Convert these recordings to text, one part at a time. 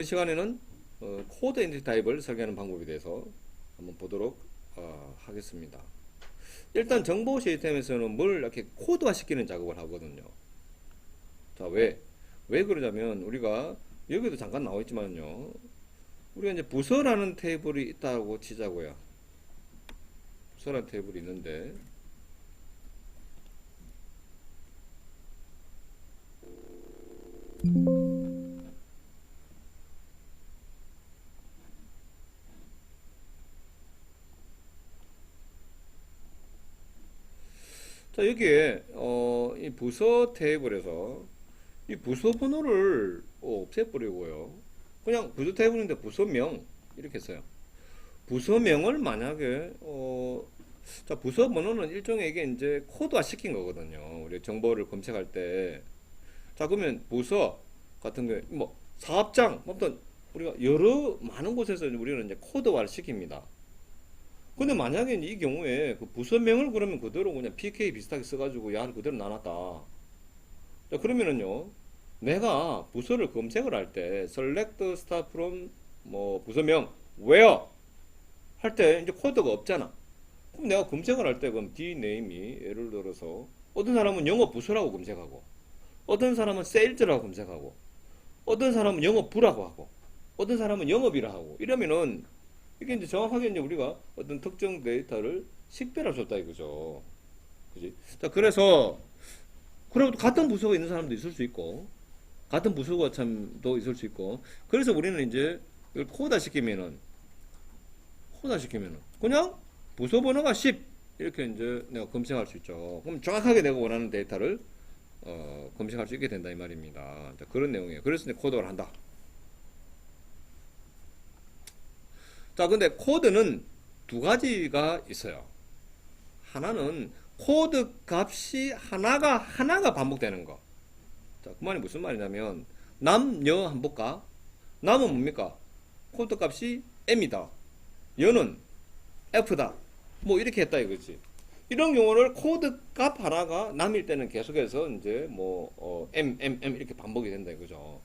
이 시간에는 코드 엔티티 타입을 설계하는 방법에 대해서 한번 보도록 하겠습니다. 일단 정보 시스템에서는 뭘 이렇게 코드화 시키는 작업을 하거든요. 자, 왜 그러냐면 우리가 여기도 잠깐 나와 있지만요. 우리가 이제 부서라는 테이블이 있다고 치자고요. 부서라는 테이블이 있는데 자, 여기에 이 부서 테이블에서 이 부서 번호를 없애버리고요. 그냥 부서 테이블인데 부서명 이렇게 써요. 부서명을 만약에 자, 부서 번호는 일종의 이게 이제 코드화 시킨 거거든요. 우리 정보를 검색할 때. 자, 그러면 부서 같은 경우에 뭐 사업장 어떤 우리가 여러 많은 곳에서 우리는 이제 코드화를 시킵니다. 근데 만약에 이 경우에 그 부서명을 그러면 그대로 그냥 PK 비슷하게 써가지고 야 그대로 나눴다. 자, 그러면은요, 내가 부서를 검색을 할 때 select start from 뭐 부서명 where 할 때 이제 코드가 없잖아. 그럼 내가 검색을 할 때 그럼 dname이 예를 들어서 어떤 사람은 영업 부서라고 검색하고 어떤 사람은 sales라고 검색하고 어떤 사람은 영업부라고 하고 어떤 사람은 영업이라 하고 이러면은 이게 이제 정확하게 이제 우리가 어떤 특정 데이터를 식별할 수 없다 이거죠. 그지? 자, 그래서 그럼 같은 부서가 있는 사람도 있을 수 있고 같은 부서가 참도 있을 수 있고 그래서 우리는 이제 이걸 코다 시키면은 그냥 부서 번호가 10 이렇게 이제 내가 검색할 수 있죠. 그럼 정확하게 내가 원하는 데이터를 검색할 수 있게 된다 이 말입니다. 자, 그런 내용이에요. 그래서 이제 코드를 한다. 자, 근데 코드는 두 가지가 있어요. 하나는 코드 값이 하나가 반복되는 거. 자, 그 말이 무슨 말이냐면 남, 여 한번 볼까? 남은 뭡니까? 코드 값이 m이다. 여는 f다. 뭐 이렇게 했다 이거지. 이런 경우를 코드 값 하나가 남일 때는 계속해서 이제 뭐 m 이렇게 반복이 된다 이거죠.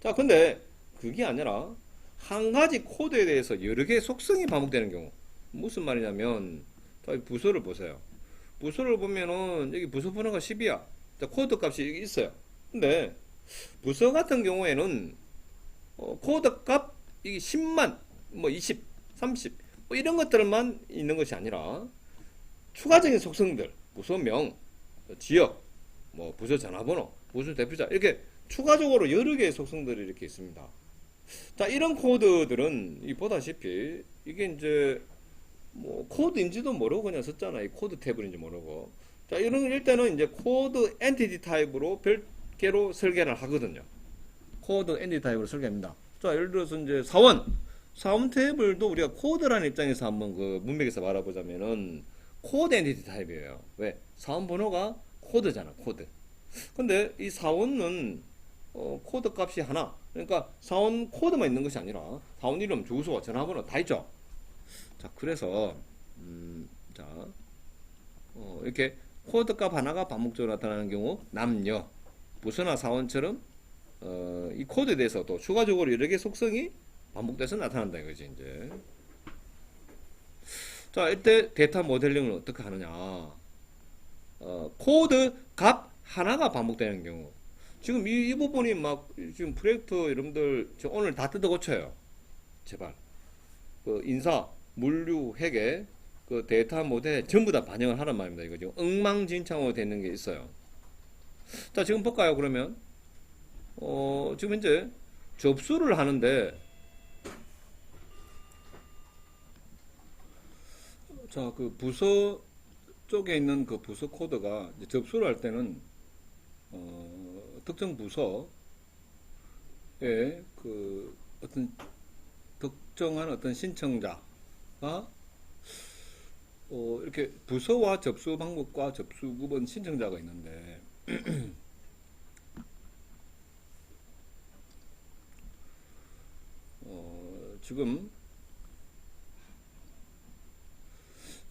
자, 근데 그게 아니라 한 가지 코드에 대해서 여러 개의 속성이 반복되는 경우. 무슨 말이냐면 자, 부서를 보세요. 부서를 보면은 여기 부서 번호가 10이야. 자, 코드 값이 여기 있어요. 근데 부서 같은 경우에는 코드 값 이게 10만 뭐 20, 30 뭐 이런 것들만 있는 것이 아니라 추가적인 속성들, 부서명, 지역, 뭐 부서 전화번호, 부서 대표자 이렇게 추가적으로 여러 개의 속성들이 이렇게 있습니다. 자, 이런 코드들은 이 보다시피 이게 이제 뭐 코드인지도 모르고 그냥 썼잖아. 이 코드 태블인지 모르고. 자, 이런 일단은 이제 코드 엔티티 타입으로 별개로 설계를 하거든요. 코드 엔티티 타입으로 설계합니다. 자, 예를 들어서 이제 사원 테이블도 우리가 코드라는 입장에서 한번 그 문맥에서 말해보자면은 코드 엔티티 타입이에요. 왜? 사원 번호가 코드잖아, 코드. 근데 이 사원은 코드 값이 하나. 그러니까 사원 코드만 있는 것이 아니라 사원 이름, 주소, 전화번호 다 있죠. 자, 그래서 자, 이렇게 코드 값 하나가 반복적으로 나타나는 경우 남녀, 부서나 사원처럼 이 코드에 대해서 또 추가적으로 여러 개 속성이 반복돼서 나타난다 이거지 이제. 자, 이때 데이터 모델링을 어떻게 하느냐? 코드 값 하나가 반복되는 경우. 지금 이 부분이 막 지금 프로젝트 여러분들 오늘 다 뜯어 고쳐요. 제발. 그 인사, 물류, 회계, 그 데이터 모델 전부 다 반영을 하란 말입니다. 이거 지금 엉망진창으로 되는 게 있어요. 자, 지금 볼까요? 그러면 지금 이제 접수를 하는데 자, 그 부서 쪽에 있는 그 부서 코드가 이제 접수를 할 때는 특정 부서에 그 어떤 특정한 어떤 신청자가 이렇게 부서와 접수 방법과 접수 구분 신청자가 있는데 지금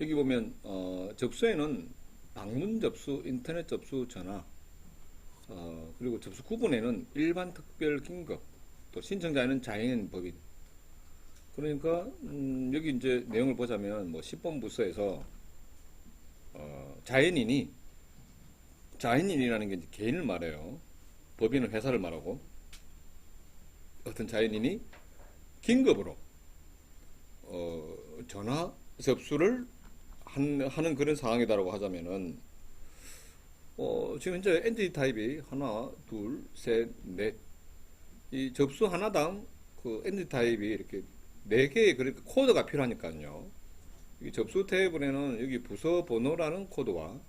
여기 보면 접수에는 방문 접수, 인터넷 접수, 전화 그리고 접수 구분에는 일반, 특별, 긴급 또 신청자에는 자연인 법인. 그러니까 여기 이제 내용을 보자면 뭐 10번 부서에서 자연인이라는 게 이제 개인을 말해요. 법인은 회사를 말하고 어떤 자연인이 긴급으로 전화 접수를 하는 그런 상황이다라고 하자면은 지금 현재 엔티티 타입이 하나, 둘, 셋, 넷. 이 접수 하나당 그 엔티티 타입이 이렇게 네 개의 그러니까 코드가 필요하니까요. 이 접수 테이블에는 여기 부서 번호라는 코드와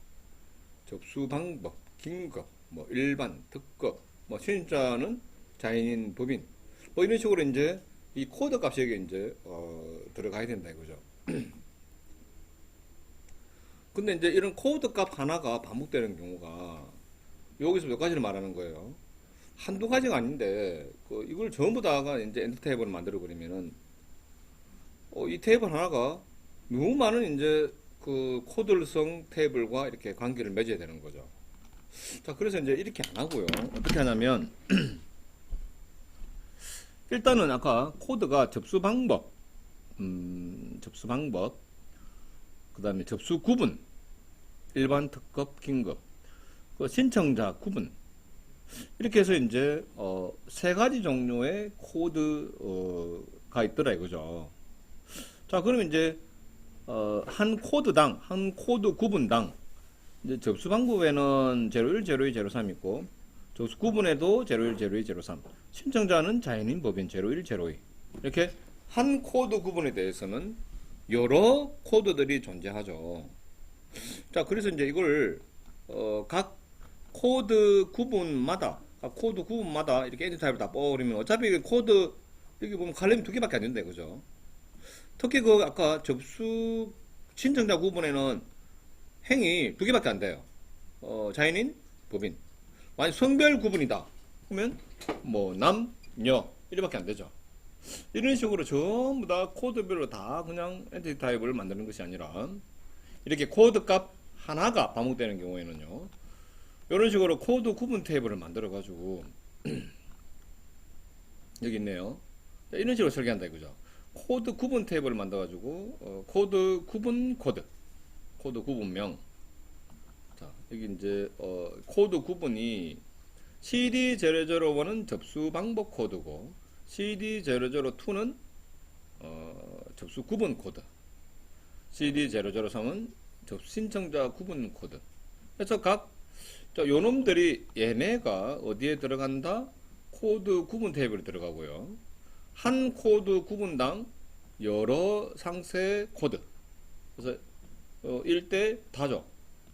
접수 방법, 긴급, 뭐 일반, 특급, 뭐 신자는 자연인, 법인, 뭐 이런 식으로 이제 이 코드 값이 여기 이제 들어가야 된다 이거죠. 근데 이제 이런 코드 값 하나가 반복되는 경우가 여기서 몇 가지를 말하는 거예요. 한두 가지가 아닌데 이걸 전부 다가 이제 엔터 테이블을 만들어 버리면은 이 테이블 하나가 너무 많은 이제 그 코드성 테이블과 이렇게 관계를 맺어야 되는 거죠. 자, 그래서 이제 이렇게 안 하고요. 어떻게 하냐면 일단은 아까 코드가 접수 방법, 그 다음에 접수 구분, 일반, 특급, 긴급, 그 신청자 구분, 이렇게 해서 이제 세 가지 종류의 코드가 있더라 이거죠. 자, 그러면 이제 한 코드당, 한 코드 구분당 이제 접수 방법에는 01, 02, 03 있고 접수 구분에도 01, 02, 03, 신청자는 자연인, 법인 01, 02 이렇게 한 코드 구분에 대해서는 여러 코드들이 존재하죠. 자, 그래서 이제 이걸 각 코드 구분마다 이렇게 엔티 타입을 다 뽑아버리면 어차피 코드 여기 보면 칼럼이 두 개밖에 안 된다 그죠? 특히 그 아까 접수 신청자 구분에는 행이 두 개밖에 안 돼요. 자연인, 법인. 만약 성별 구분이다. 그러면 뭐 남, 여 이렇게밖에 안 되죠. 이런 식으로 전부 다 코드별로 다 그냥 엔티티 타입을 만드는 것이 아니라 이렇게 코드 값 하나가 반복되는 경우에는요. 이런 식으로 코드 구분 테이블을 만들어 가지고 여기 있네요. 이런 식으로 설계한다 이거죠. 코드 구분 테이블을 만들어 가지고 코드 구분 코드 구분명. 자, 여기 이제 코드 구분이 CD001은 접수 방법 코드고 CD002는 접수 구분 코드, CD003은 접수 신청자 구분 코드. 그래서 요 놈들이 얘네가 어디에 들어간다? 코드 구분 테이블에 들어가고요. 한 코드 구분당 여러 상세 코드. 그래서 1대 다죠.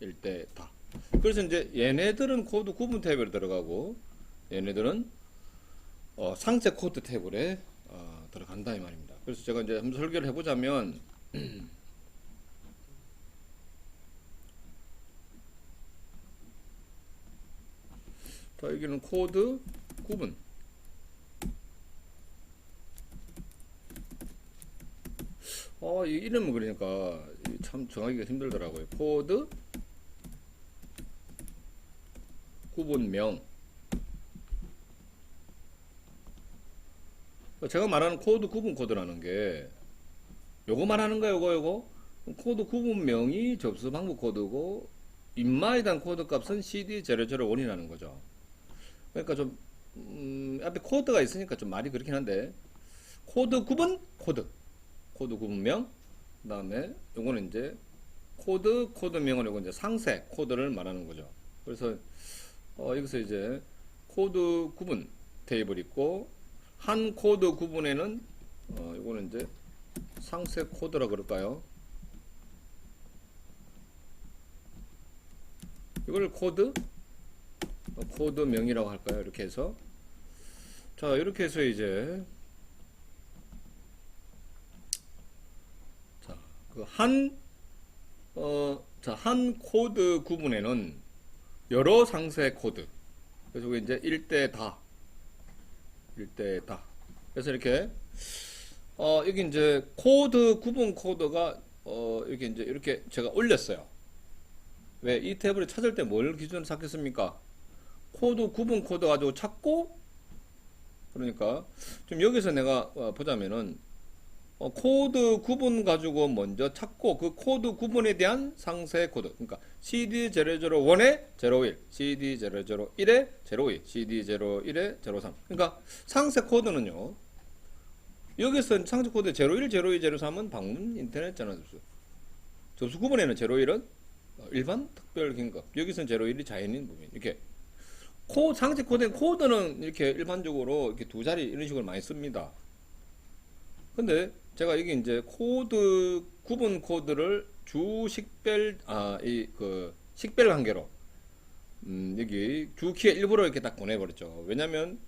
1대 다. 그래서 이제 얘네들은 코드 구분 테이블에 들어가고 얘네들은 상세 코드 테이블에 들어간다 이 말입니다. 그래서 제가 이제 한번 설계를 해보자면 자, 여기는 코드 구분. 이 이름을 그러니까 참 정하기가 힘들더라고요. 코드 구분명. 제가 말하는 코드 구분 코드라는 게 요거 말하는 거예요. 요거 코드 구분명이 접수 방법 코드고 인마에 대한 코드 값은 CD001이라는 거죠. 그러니까 좀 앞에 코드가 있으니까 좀 말이 그렇긴 한데 코드 구분 코드 구분명, 그 다음에 요거는 이제 코드명은 요거 이제 상세 코드를 말하는 거죠. 그래서 여기서 이제 코드 구분 테이블 있고 한 코드 구분에는 요거는 이제 상세 코드라 그럴까요? 이걸 코드명이라고 할까요? 이렇게 해서 자, 이렇게 해서 이제 한 코드 구분에는 여러 상세 코드. 그래서 이제 1대 다. 그래서 이렇게 여기 이제 코드 구분 코드가 이렇게 이제 이렇게 제가 올렸어요. 왜 이 탭을 찾을 때 뭘 기준으로 찾겠습니까? 코드 구분 코드 가지고 찾고 그러니까 좀 여기서 내가 보자면은 코드 구분 가지고 먼저 찾고 그 코드 구분에 대한 상세 코드. 그러니까 CD001에 01, CD001에 02, CD01에 03. 그러니까 상세 코드는요. 여기서 상세 코드 01, 02, 03은 방문 인터넷 전화 접수. 접수 구분에는 01은 일반 특별 긴급. 여기서는 01이 자연인 부분. 이렇게 상세 코드 코드는 이렇게 일반적으로 이렇게 두 자리 이런 식으로 많이 씁니다. 근데 제가 여기 이제 코드 구분 코드를 주 식별 식별 관계로 여기 주 키의 일부러 이렇게 딱 보내버렸죠. 왜냐면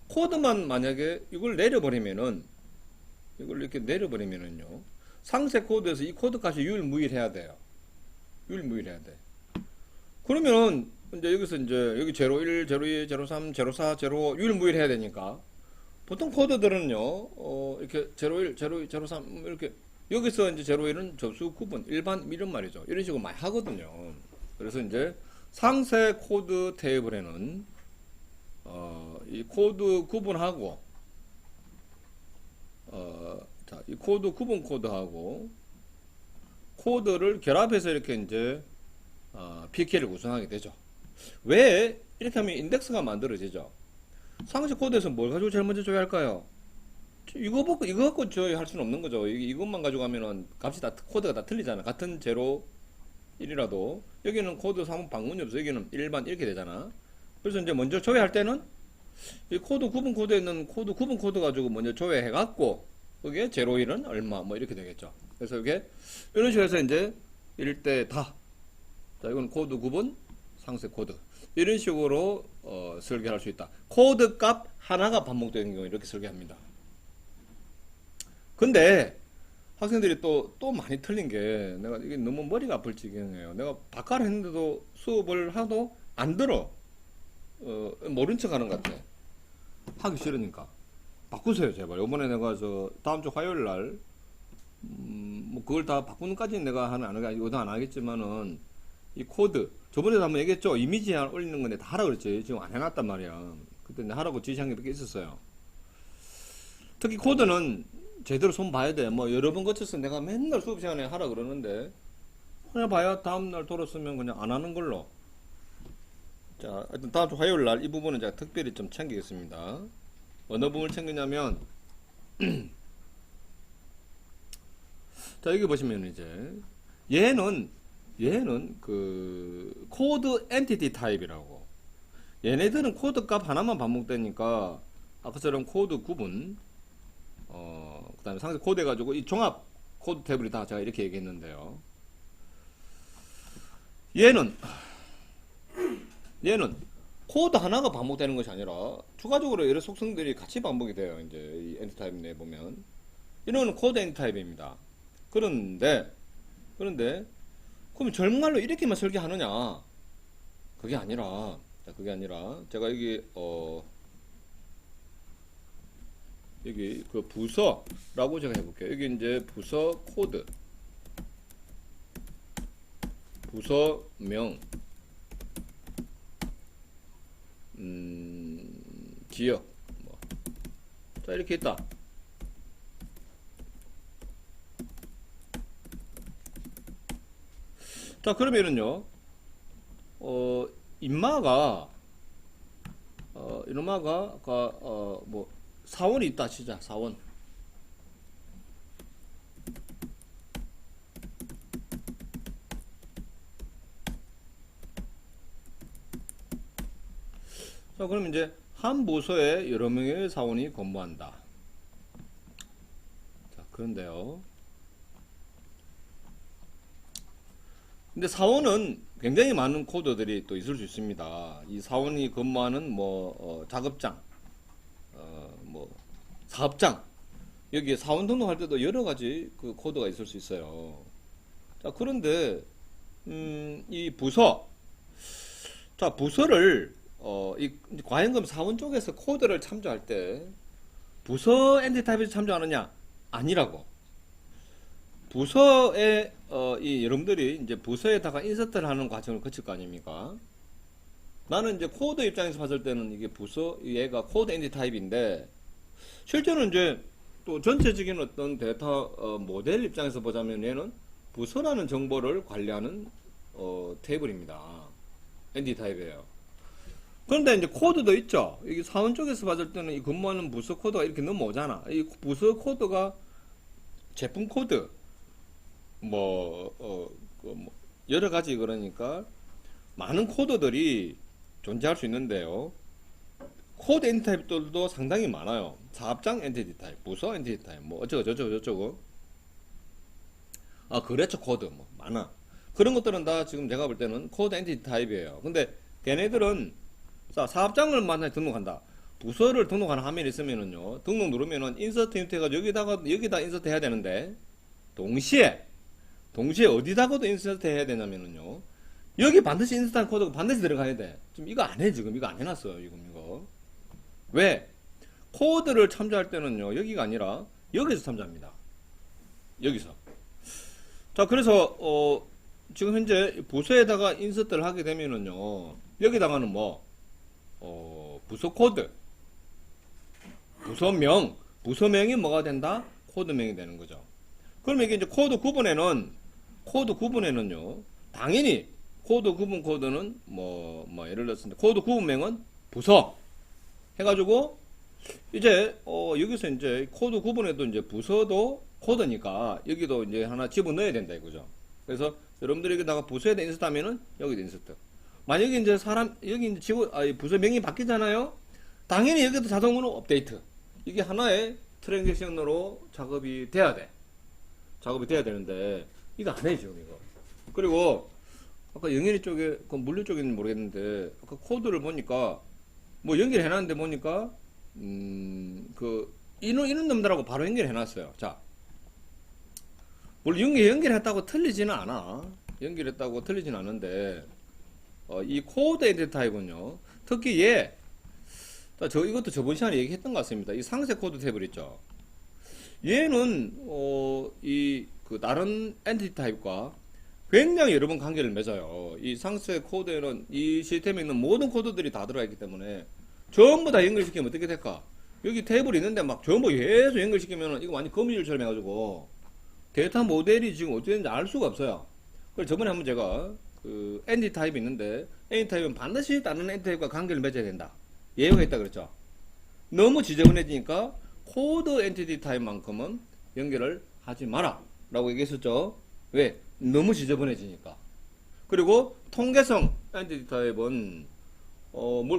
코드만 만약에 이걸 내려버리면은 이걸 이렇게 내려버리면은요 상세 코드에서 이 코드 값이 유일무이해야 돼요. 유일무이해야 돼. 그러면 이제 여기서 이제 여기 01, 02, 03, 04, 05 유일무이해야 되니까. 보통 코드들은요, 이렇게 01, 02, 03, 이렇게, 여기서 이제 01은 접수 구분, 일반, 이런 말이죠. 이런 식으로 많이 하거든요. 그래서 이제 상세 코드 테이블에는, 이 코드 구분하고, 자, 이 코드 구분 코드하고, 코드를 결합해서 이렇게 이제, PK를 구성하게 되죠. 왜? 이렇게 하면 인덱스가 만들어지죠. 상세 코드에서 뭘 가지고 제일 먼저 조회할까요? 이거 갖고 조회할 수는 없는 거죠. 이것만 가지고 하면은 값이 코드가 다 틀리잖아. 같은 제로 1이라도 여기는 코드 사무 방문이 없어. 여기는 일반 이렇게 되잖아. 그래서 이제 먼저 조회할 때는 이 코드 구분 코드에 있는 코드 구분 코드 가지고 먼저 조회해 갖고 그게 제로 1은 얼마 뭐 이렇게 되겠죠. 그래서 이게 이런 식으로 해서 이제 1대 다. 자, 이건 코드 구분 상세 코드. 이런 식으로 설계할 수 있다. 코드 값 하나가 반복되는 경우 이렇게 설계합니다. 근데 학생들이 또 많이 틀린 게 내가 이게 너무 머리가 아플 지경이에요. 내가 바꿔라 했는데도 수업을 하도 안 들어. 모른 척 하는 것 같아. 하기 싫으니까. 바꾸세요, 제발. 이번에 내가 다음 주 화요일 날, 뭐 그걸 다 바꾸는까지는 내가 안 하겠지만은, 이 코드, 저번에도 한번 얘기했죠. 이미지 올리는 건데 다 하라 그랬지. 지금 안 해놨단 말이야. 그때 내가 하라고 지시한 게 몇 개 있었어요. 특히 코드는 제대로 손 봐야 돼. 뭐 여러 번 거쳐서 내가 맨날 수업 시간에 하라 그러는데 그냥 봐야 다음날 돌았으면 그냥 안 하는 걸로. 자, 하여튼 다음 주 화요일 날 이 부분은 제가 특별히 좀 챙기겠습니다. 어느 부분을 챙기냐면 자, 여기 보시면 이제 얘는 그 코드 엔티티 타입이라고. 얘네들은 코드 값 하나만 반복되니까 아까처럼 코드 구분 그 다음에 상세 코드 해가지고 이 종합 코드 테이블이 다 제가 이렇게 얘기했는데요. 얘는 코드 하나가 반복되는 것이 아니라 추가적으로 여러 속성들이 같이 반복이 돼요. 이제 이 엔티 타입 내 보면 이런 코드 엔티 타입입니다. 그런데 그럼 정말로 이렇게만 설계하느냐? 그게 아니라 제가 여기 그 부서라고 제가 해볼게요. 여기 이제 부서 코드, 부서명, 지역, 뭐. 자, 이렇게 있다. 자, 그러면은요, 인마가, 이놈아가, 뭐, 사원이 있다 치자, 사원. 자, 그럼 이제 한 부서에 여러 명의 사원이 근무한다. 자, 그런데요. 근데 사원은 굉장히 많은 코드들이 또 있을 수 있습니다. 이 사원이 근무하는 뭐 작업장, 뭐 사업장, 여기에 사원 등록할 때도 여러 가지 그 코드가 있을 수 있어요. 자, 그런데 이 부서, 자, 부서를 과연 그럼 사원 쪽에서 코드를 참조할 때 부서 엔티 타입에서 참조하느냐? 아니라고. 부서에 여러분들이 이제 부서에다가 인서트를 하는 과정을 거칠 거 아닙니까? 나는 이제 코드 입장에서 봤을 때는 이게 부서, 얘가 코드 엔티 타입인데, 실제로 이제 또 전체적인 어떤 데이터 모델 입장에서 보자면 얘는 부서라는 정보를 관리하는 테이블입니다. 엔티 타입이에요. 그런데 이제 코드도 있죠. 이게 사원 쪽에서 봤을 때는 이 근무하는 부서 코드가 이렇게 넘어오잖아. 이 부서 코드가 제품 코드, 뭐 여러 가지 그러니까 많은 코드들이 존재할 수 있는데요. 코드 엔티티 타입들도 상당히 많아요. 사업장 엔티티 타입, 부서 엔티티 타입, 뭐 어쩌고 저쩌고 저쩌고. 아, 거래처 코드 뭐 많아. 그런 것들은 다 지금 제가 볼 때는 코드 엔티티 타입이에요. 근데 걔네들은 자, 사업장을 만약에 등록한다. 부서를 등록하는 화면이 있으면은요. 등록 누르면은 인서트 힌트 해가지고 여기다 인서트 해야 되는데 동시에 어디다가도 인서트 해야 되냐면은요. 여기 반드시 인스턴트 코드가 반드시 들어가야 돼. 지금 이거 안 해, 지금. 이거 안 해놨어요, 이거. 왜? 코드를 참조할 때는요, 여기가 아니라, 여기서 참조합니다. 여기서. 자, 그래서, 지금 현재 부서에다가 인서트를 하게 되면은요, 여기다가는 뭐, 부서 코드, 부서명이 뭐가 된다? 코드명이 되는 거죠. 그러면 이게 이제 코드 구분에는요, 당연히, 코드 구분 코드는 예를 들었을 때 코드 구분명은 부서 해가지고 이제 여기서 이제 코드 구분에도 이제 부서도 코드니까 여기도 이제 하나 집어넣어야 된다 이거죠. 그래서 여러분들이 여기다가 부서에다 인서트하면은 여기도 인서트. 만약에 이제 여기 이제 부서명이 바뀌잖아요. 당연히 여기도 자동으로 업데이트. 이게 하나의 트랜지션으로 작업이 돼야 되는데 이거 안 해 지금 이거. 그리고 아까 영현이 쪽에, 그 물류 쪽인지 모르겠는데, 아까 코드를 보니까, 뭐 연결해놨는데 보니까, 이런 놈들하고 바로 연결해놨어요. 자. 물론 연결했다고 틀리지는 않아. 연결했다고 틀리지는 않은데, 이 코드 엔티티 타입은요, 특히 이것도 저번 시간에 얘기했던 것 같습니다. 이 상세 코드 테이블 있죠. 얘는, 다른 엔티티 타입과 굉장히 여러 번 관계를 맺어요. 이 상세 코드에는 이 시스템에 있는 모든 코드들이 다 들어가 있기 때문에 전부 다 연결시키면 어떻게 될까? 여기 테이블이 있는데 막 전부 계속 연결시키면 이거 완전 거미줄처럼 해가지고 데이터 모델이 지금 어떻게 되는지 알 수가 없어요. 그래서 저번에 한번 제가 엔티 타입이 있는데 엔티 타입은 반드시 다른 엔티 타입과 관계를 맺어야 된다. 예외가 있다 그랬죠. 너무 지저분해지니까 코드 엔티티 타입만큼은 연결을 하지 마라 라고 얘기했었죠. 왜? 너무 지저분해지니까. 그리고 통계성 엔티티 타입은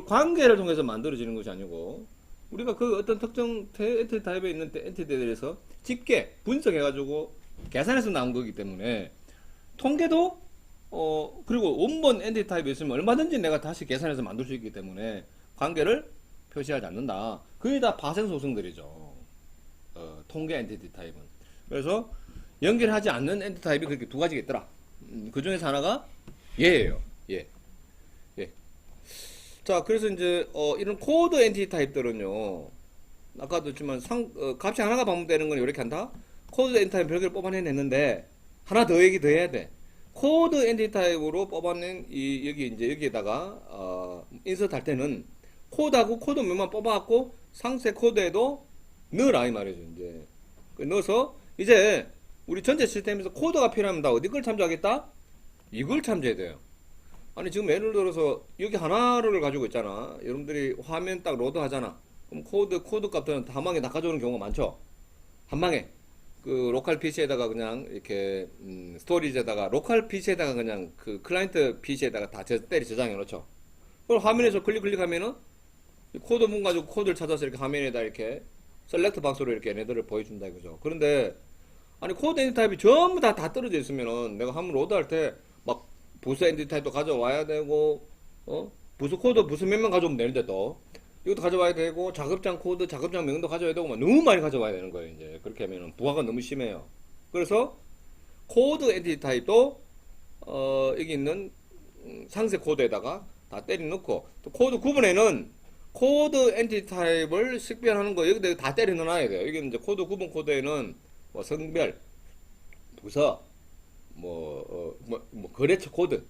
관계를 통해서 만들어지는 것이 아니고 우리가 그 어떤 특정 엔티티 타입에 있는 엔티티에 대해서 집계 분석해가지고 계산해서 나온 거기 때문에 통계도 그리고 원본 엔티티 타입이 있으면 얼마든지 내가 다시 계산해서 만들 수 있기 때문에 관계를 표시하지 않는다. 그게 다 파생 소승들이죠. 통계 엔티티 타입은. 그래서 연결하지 않는 엔티티 타입이 그렇게 두 가지가 있더라. 그 중에서 하나가 얘예요. 얘. 자, 그래서 이제 이런 코드 엔티티 타입들은요. 아까도 했지만 값이 하나가 반복되는 건 이렇게 한다. 코드 엔티티 타입 별개를 뽑아내냈는데 하나 더 얘기 더 해야 돼. 코드 엔티티 타입으로 뽑아낸 여기에다가 인서트 할 때는 코드하고 코드명만 뽑아갖고 상세 코드에도 넣으라 이 말이죠. 이제 넣어서 이제 우리 전체 시스템에서 코드가 필요하면 다 어디 걸 참조하겠다? 이걸 참조해야 돼요. 아니 지금 예를 들어서 여기 하나를 가지고 있잖아. 여러분들이 화면 딱 로드 하잖아. 그럼 코드 값들은 한 방에 다 가져오는 경우가 많죠. 한 방에 그 로컬 PC에다가 그냥 이렇게 스토리지에다가 로컬 PC에다가 그냥 그 클라이언트 PC에다가 다 때리 저장해 놓죠. 그럼 화면에서 클릭하면은 코드 문 가지고 코드를 찾아서 이렇게 화면에다 이렇게 셀렉트 박스로 이렇게 얘네들을 보여준다 이거죠. 그런데 아니 코드 엔티티 타입이 전부 다 떨어져 있으면은 내가 한번 로드할 때 막 부서 엔티티 타입도 가져와야 되고 부서 코드 부서 몇명 가져오면 되는데 또 이것도 가져와야 되고 작업장 코드 작업장 명도 가져와야 되고 막 너무 많이 가져와야 되는 거예요. 이제 그렇게 하면은 부하가 너무 심해요. 그래서 코드 엔티티 타입도 여기 있는 상세 코드에다가 다 때려 넣고 또 코드 구분에는 코드 엔티티 타입을 식별하는 거 여기다 다 때려 넣어놔야 돼요. 여기 이제 코드 구분 코드에는 뭐 성별, 부서, 거래처 코드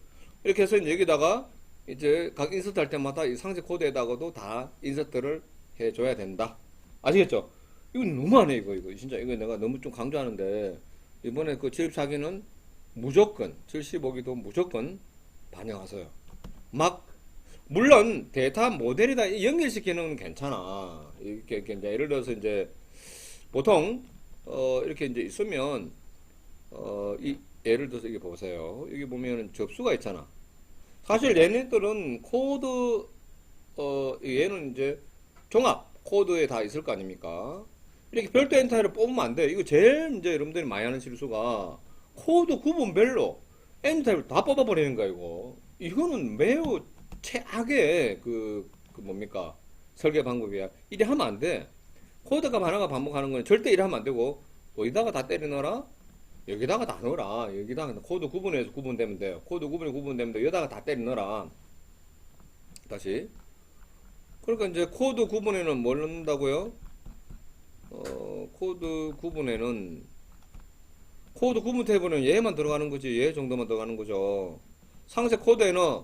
이렇게 해서 여기다가 이제 각 인서트 할 때마다 이 상세 코드에다가도 다 인서트를 해줘야 된다. 아시겠죠? 이건 너무하네, 이거. 진짜, 이거 내가 너무 좀 강조하는데, 이번에 그 질입사기는 무조건, 75기도 무조건 반영하세요. 막, 물론, 데이터 모델이다 연결시키는 건 괜찮아. 이렇게 이제 예를 들어서 이제, 보통, 이렇게 이제 있으면, 예를 들어서 이게 보세요. 여기 보면은 접수가 있잖아. 사실 얘네들은 코드, 얘는 이제 종합 코드에 다 있을 거 아닙니까? 이렇게 별도 엔타이를 뽑으면 안 돼. 이거 제일 이제 여러분들이 많이 하는 실수가 코드 구분별로 엔타이를 다 뽑아버리는 거야, 이거. 이거는 매우 최악의 그 뭡니까? 설계 방법이야. 이래 하면 안 돼. 코드가 하나가 반복하는 건 절대 이래 하면 안 되고, 어디다가 다 때려 넣어라? 여기다가 다 넣어라. 여기다가 코드 구분해서 구분되면 돼요. 코드 구분이 구분되면 돼. 여기다가 다 때려 넣어라. 다시. 그러니까 이제 코드 구분에는 뭘 넣는다고요? 코드 구분 탭에는 얘만 들어가는 거지. 얘 정도만 들어가는 거죠. 상세 코드에는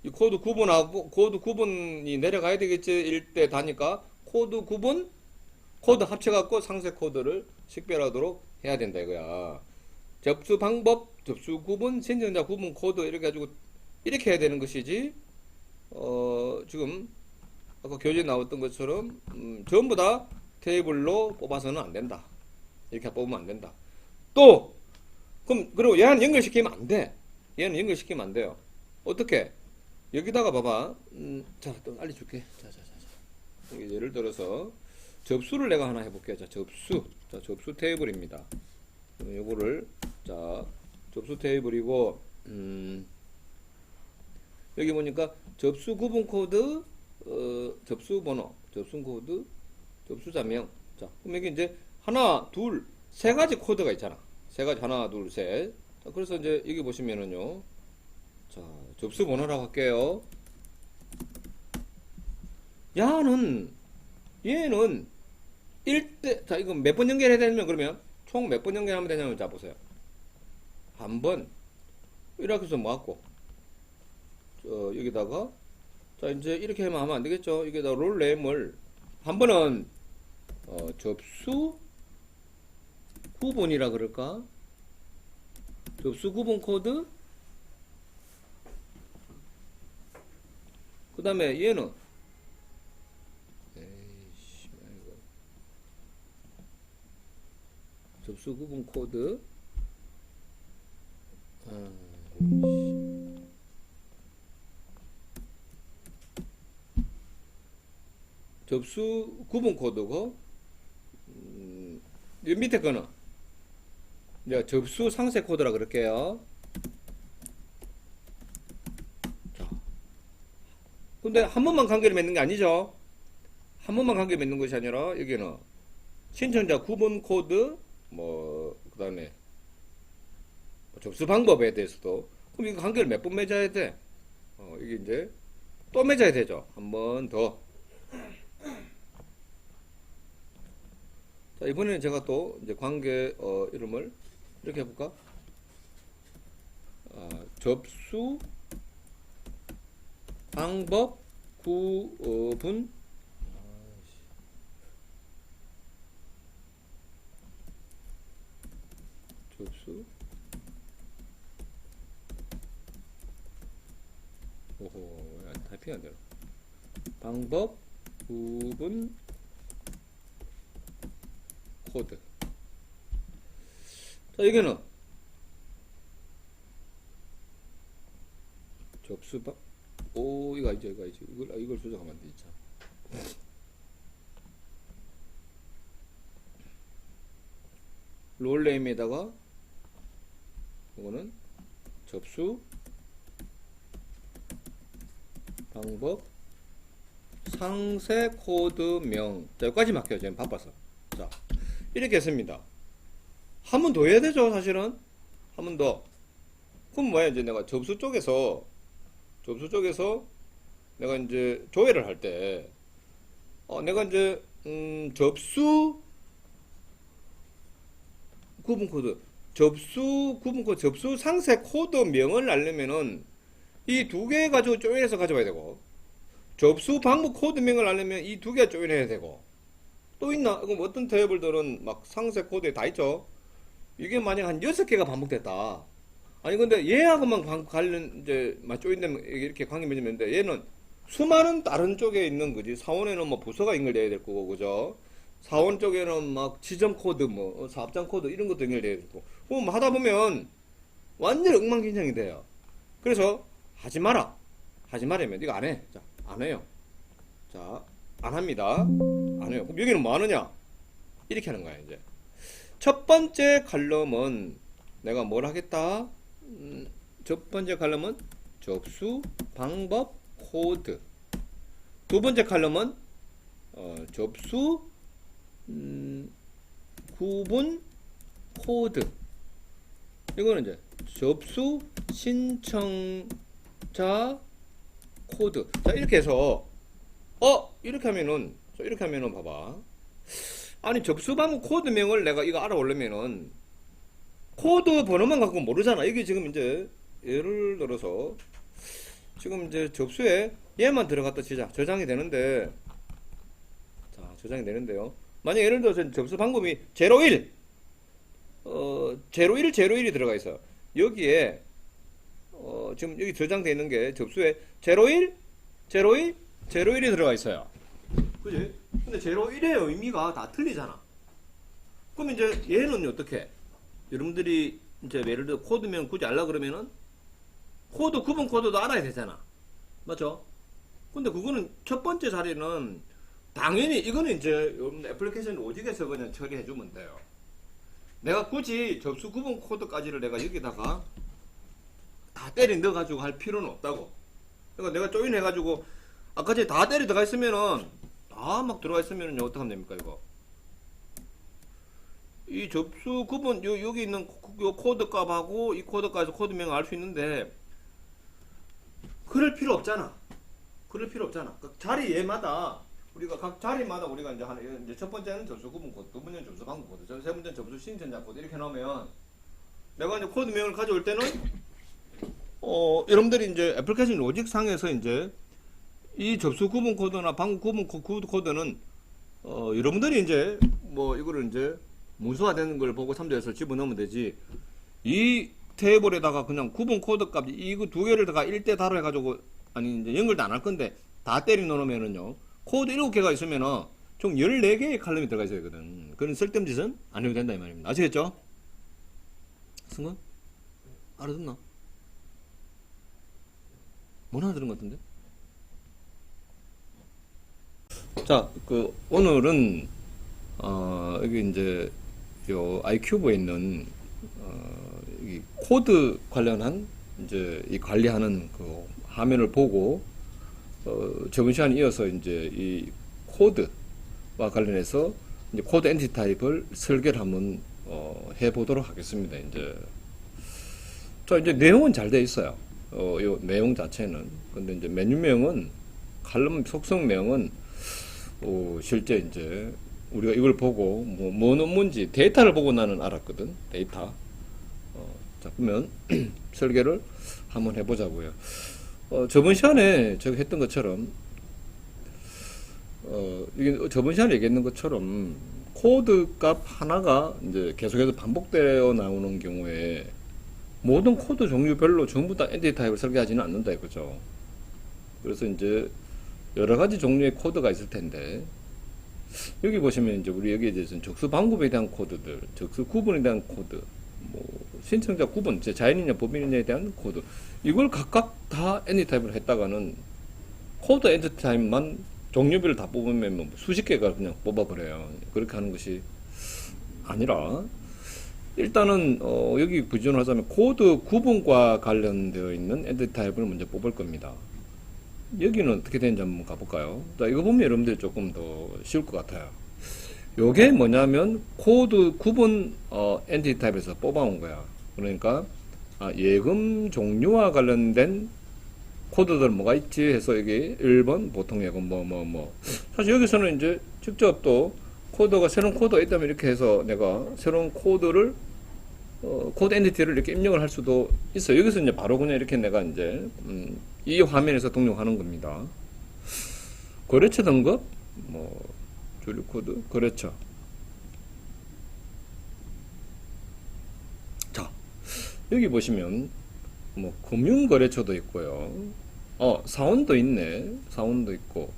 이 코드 구분이 내려가야 되겠지. 일 때 다니까 코드 합쳐갖고 상세 코드를 식별하도록 해야 된다 이거야. 접수 방법, 접수 구분, 신청자 구분 코드 이렇게 가지고 이렇게 해야 되는 것이지. 지금 아까 교재에 나왔던 것처럼 전부 다 테이블로 뽑아서는 안 된다. 이렇게 뽑으면 안 된다. 또 그리고 얘는 연결시키면 안 돼. 얘는 연결시키면 안 돼요. 어떻게? 여기다가 봐봐. 자, 또 알려줄게. 자. 예를 들어서 접수를 내가 하나 해볼게요. 자, 접수 테이블입니다. 요거를 자, 접수 테이블이고 여기 보니까 접수 구분 코드, 접수 번호, 접수 코드, 접수자명. 자, 그럼 여기 이제 하나, 둘, 세 가지 코드가 있잖아. 세 가지 하나, 둘, 셋. 자, 그래서 이제 여기 보시면은요. 자, 접수 번호라고 할게요. 얘는 1대, 자, 이거 몇 번 연결해야 되냐면, 그러면, 총 몇 번 연결하면 되냐면, 자, 보세요. 한 번, 이렇게 해서 모았고, 여기다가, 자, 이제 이렇게 하면 안 되겠죠? 여기다 롤 네임을, 한 번은, 접수 구분이라 그럴까? 접수 구분 코드, 그 다음에 얘는, 접수 구분 코드 접수 구분 코드고 이 밑에 거는 이제 접수 상세 코드라 그럴게요. 자, 근데 한 번만 관계를 맺는 게 아니죠. 한 번만 관계 맺는 것이 아니라 여기는 신청자 구분 코드 그 다음에 접수 방법에 대해서도 그럼 이거 관계를 몇 번 맺어야 돼? 이게 이제 또 맺어야 되죠. 한 번 더. 자, 이번에는 제가 또 이제 관계 이름을 이렇게 해볼까? 접수 방법 구분 접수 오호 타이핑 안 되나 방법 구분 코드. 자, 여기는 접수방 이거 알죠. 이걸 조작하면 안 되죠. 롤네임에다가 이거는 접수 방법 상세 코드명. 자, 여기까지 막혀요. 지금 바빠서. 자, 이렇게 했습니다. 한 번 더 해야 되죠, 사실은. 한 번 더. 그럼 뭐야, 이제 내가 접수 쪽에서 내가 이제 조회를 할 때, 내가 이제, 접수 구분 코드, 접수 상세 코드 명을 알려면은 이 두 개 가지고 조인해서 가져와야 되고, 접수 방법 코드명을 알려면 이 두 개 조인해야 되고, 또 있나? 그럼 어떤 테이블들은 막 상세 코드에 다 있죠? 이게 만약 한 6개가 반복됐다. 아니, 근데 얘하고만 관련, 이제, 막 조인되면 이렇게 관계 맺으면 되는데, 얘는 수많은 다른 쪽에 있는 거지. 사원에는 뭐 부서가 연결돼야 될 거고, 그죠? 사원 쪽에는 막 지점 코드, 뭐, 사업장 코드, 이런 것도 연결돼야 되고. 그럼 하다 보면 완전히 엉망진창이 돼요. 그래서 하지 마라. 하지 말라면 이거 안 해. 자, 안 해요. 자, 안 합니다. 안 해요. 그럼 여기는 뭐 하느냐? 이렇게 하는 거야, 이제. 첫 번째 칼럼은 내가 뭘 하겠다? 첫 번째 칼럼은 접수 방법 코드. 두 번째 칼럼은 접수 구분 코드. 이거는 이제 접수 신청자 코드. 자, 이렇게 해서 이렇게 하면은 봐봐. 아니, 접수 방법 코드명을 내가 이거 알아보려면은 코드 번호만 갖고 모르잖아. 이게 지금 이제 예를 들어서 지금 이제 접수에 얘만 들어갔다 치자. 저장이 되는데, 자, 저장이 되는데요. 만약 예를 들어서 접수 방법이 01, 01이 들어가 있어. 여기에 지금 여기 저장되어 있는 게 접수에 01, 01, 01이 들어가 있어요. 그지? 근데 01의 의미가 다 틀리잖아. 그럼 이제 얘는 어떻게? 여러분들이 이제 예를 들어 코드명 굳이 알라 그러면은 코드 구분 코드도 알아야 되잖아. 맞죠? 근데 그거는 첫 번째 자리는 당연히 이거는 이제 여러분 애플리케이션 로직에서 그냥 처리해 주면 돼요. 내가 굳이 접수 구분 코드까지를 내가 여기다가 다 때리 넣어 가지고 할 필요는 없다고. 그러니까 내가 조인해 가지고 아까 전에 다 때리 들어가 있으면은 다 막 들어가 있으면은 어떻게 하면 됩니까, 이거? 이 접수 구분 여기 있는 요 코드 값하고 이 코드 값에서 코드명을 알 수 있는데 그럴 필요 없잖아. 그럴 필요 없잖아. 각 자리 얘마다 우리가 각 자리마다 우리가 이제 하는 이제 첫 번째는 접수 구분 코드, 두 번째는 접수 방법 코드, 세 번째는 접수 신청자 코드 이렇게 나오면 내가 이제 코드명을 가져올 때는 여러분들이 이제 애플리케이션 로직 상에서 이제 이 접수 구분 코드나 방법 구분 코드는 여러분들이 이제 뭐 이거를 이제 문서화되는 걸 보고 참조해서 집어넣으면 되지. 이 테이블에다가 그냥 구분 코드 값 이거 두 개를 다가 1대 다로 해가지고 아니 이제 연결도 안 할 건데 다 때려 넣으면은요 코드 7개가 있으면은 총 14개의 칼럼이 들어가 있어야 되거든. 그런 쓸데없는 짓은 안 해도 된다 이 말입니다. 아시겠죠? 승건? 알아듣나? 못 알아들은 것 같은데? 자, 오늘은 여기 이제 요 아이큐브에 있는 이 코드 관련한 이제 이 관리하는 그 화면을 보고 저번 시간에 이어서 이제 이 코드와 관련해서 이제 코드 엔티티 타입을 설계를 한번 해보도록 하겠습니다. 이제 내용은 잘 돼 있어요. 요 내용 자체는. 근데 이제 메뉴명은 칼럼 속성명은 실제 이제 우리가 이걸 보고 뭐는 뭔지 데이터를 보고 나는 알았거든. 데이터. 자, 그러면 설계를 한번 해보자고요. 저번 시간에 제가 했던 것처럼 이게 저번 시간에 얘기했는 것처럼 코드 값 하나가 이제 계속해서 반복되어 나오는 경우에 모든 코드 종류별로 전부 다 엔티티 타입을 설계하지는 않는다 이거죠. 그래서 이제 여러 가지 종류의 코드가 있을 텐데 여기 보시면 이제 우리 여기에 대해서는 적수 방법에 대한 코드들, 적수 구분에 대한 코드, 뭐 신청자 구분, 자연이냐 법인이냐에 대한 코드 이걸 각각 다 엔티티 타입을 했다가는 코드 엔티티 타입만 종류별로 다 뽑으면 뭐 수십 개가 그냥 뽑아버려요. 그렇게 하는 것이 아니라 일단은 여기 기준으로 하자면 코드 구분과 관련되어 있는 엔티티 타입을 먼저 뽑을 겁니다. 여기는 어떻게 되는지 한번 가볼까요? 자, 이거 보면 여러분들이 조금 더 쉬울 것 같아요. 요게 뭐냐면 코드 구분 엔티티 타입에서 뽑아온 거야. 그러니까 예금 종류와 관련된 코드들 뭐가 있지 해서 여기 1번 보통 예금 사실 여기서는 이제 직접 또 코드가 새로운 코드가 있다면 이렇게 해서 내가 새로운 코드를 코드 엔티티를 이렇게 입력을 할 수도 있어요. 여기서 이제 바로 그냥 이렇게 내가 이제 이 화면에서 등록하는 겁니다. 거래처 등급, 뭐 주류 코드, 거래처. 자, 여기 보시면 뭐 금융거래처도 있고요. 사원도 있네. 사원도 있고.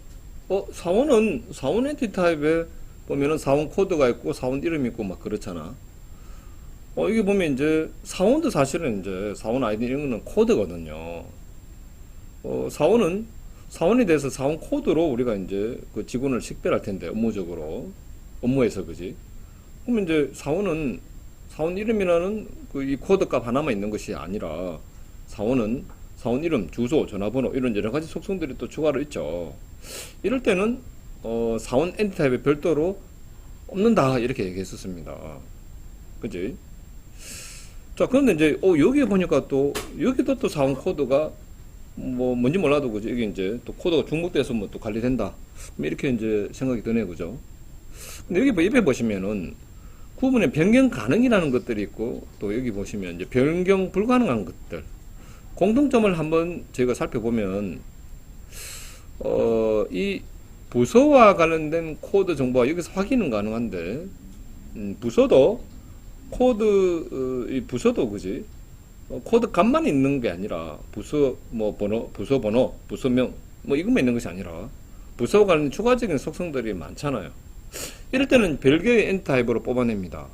사원 엔티티 타입에 보면은 사원 코드가 있고 사원 이름이 있고 막 그렇잖아. 이게 보면 이제 사원도 사실은 이제 사원 아이디 이런 거는 코드거든요. 사원에 대해서 사원 코드로 우리가 이제 그 직원을 식별할 텐데 업무에서 그지? 그러면 이제 사원 이름이라는 그 이 코드 값 하나만 있는 것이 아니라 사원 이름, 주소, 전화번호 이런 여러 가지 속성들이 또 추가로 있죠. 이럴 때는 사원 엔티 타입에 별도로 없는다 이렇게 얘기했었습니다. 그지? 자, 그런데 이제 여기 보니까 또 여기도 또 사원 코드가 뭐 뭔지 몰라도 그죠? 이게 이제 또 코드가 중복돼서 뭐 또 관리된다. 뭐 이렇게 이제 생각이 드네요, 그죠? 근데 여기 옆에 보시면은 구분의 변경 가능이라는 것들이 있고 또 여기 보시면 이제 변경 불가능한 것들 공통점을 한번 저희가 살펴보면 이 부서와 관련된 코드 정보가 여기서 확인은 가능한데 부서도 이 부서도 그지? 코드 값만 있는 게 아니라 부서 뭐 번호, 부서 번호, 부서명 뭐 이것만 있는 것이 아니라 부서와 관련된 추가적인 속성들이 많잖아요. 이럴 때는 별개의 엔티 타입으로 뽑아냅니다.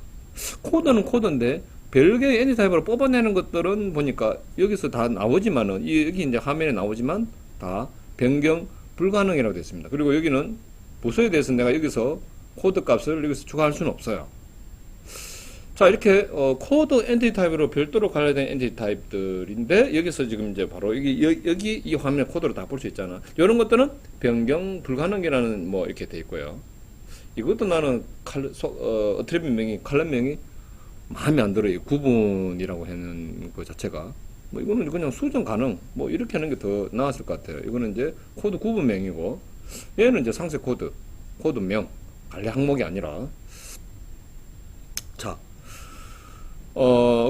코드는 코드인데 별개의 엔티 타입으로 뽑아내는 것들은 보니까 여기서 다 나오지만은 여기 이제 화면에 나오지만 다 변경 불가능이라고 되어 있습니다. 그리고 여기는 부서에 대해서 내가 여기서 코드 값을 여기서 추가할 수는 없어요. 자, 이렇게 코드 엔티티 타입으로 별도로 관련된 엔티티 타입들인데 여기서 지금 이제 바로 여기 이 화면에 코드로 다 볼 수 있잖아. 이런 것들은 변경 불가능이라는 뭐 이렇게 돼 있고요. 이것도 나는 어트리뷰 명이 칼럼 명이 마음에 안 들어요. 구분이라고 하는 것 자체가 뭐 이거는 그냥 수정 가능 뭐 이렇게 하는 게 더 나았을 것 같아요. 이거는 이제 코드 구분명이고 얘는 이제 상세 코드명 관리 항목이 아니라 자.